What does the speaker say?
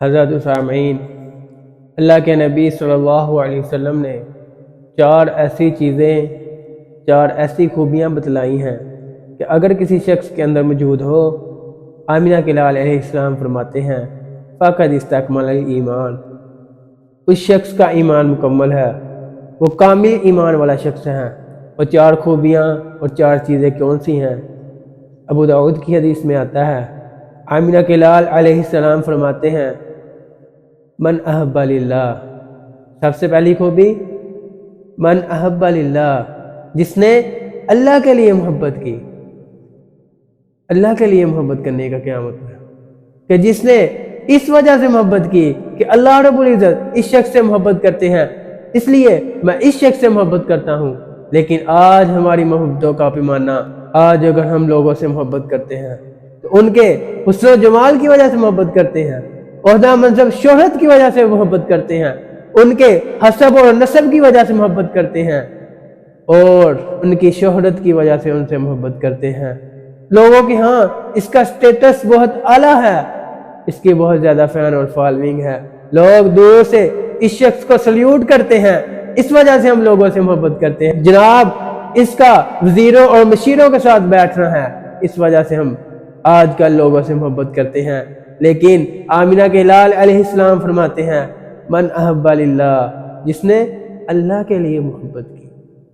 حضرت سامعین، اللہ کے نبی صلی اللہ علیہ وسلم نے چار ایسی چیزیں، چار ایسی خوبیاں بتلائی ہیں کہ اگر کسی شخص کے اندر موجود ہو، آمینہ کے لال علیہ السلام فرماتے ہیں فقد استکمل الایمان، اس شخص کا ایمان مکمل ہے، وہ کامل ایمان والا شخص ہے۔ وہ چار خوبیاں اور چار چیزیں کون سی ہیں؟ ابو داؤد کی حدیث میں آتا ہے، آمینہ کے لال علیہ السلام فرماتے ہیں من احب للہ، سب سے پہلی خوبی من احب للہ، جس نے اللہ کے لیے محبت کی۔ اللہ کے لیے محبت کرنے کا کیا مطلب ہے؟ کہ جس نے اس وجہ سے محبت کی کہ اللہ رب العزت اس شخص سے محبت کرتے ہیں، اس لیے میں اس شخص سے محبت کرتا ہوں۔ لیکن آج ہماری محبتوں کا پیمانہ، آج اگر ہم لوگوں سے محبت کرتے ہیں تو ان کے حسن و جمال کی وجہ سے محبت کرتے ہیں، عہدہ منصب شہرت کی وجہ سے محبت کرتے ہیں، ان کے حسب اور نسب کی وجہ سے محبت کرتے ہیں، اور ان کی شہرت کی وجہ سے ان سے محبت کرتے ہیں۔ لوگوں کے ہاں اس کا سٹیٹس بہت اعلیٰ ہے، اس کی بہت زیادہ فین اور فالوئنگ ہے، لوگ دور سے اس شخص کو سلیوٹ کرتے ہیں، اس وجہ سے ہم لوگوں سے محبت کرتے ہیں۔ جناب اس کا وزیروں اور مشیروں کے ساتھ بیٹھنا ہے، اس وجہ سے ہم آج کل لوگوں سے محبت کرتے ہیں۔ لیکن آمینہ کے لال علیہ السلام فرماتے ہیں من احب للہ، جس نے اللہ کے لیے محبت کی۔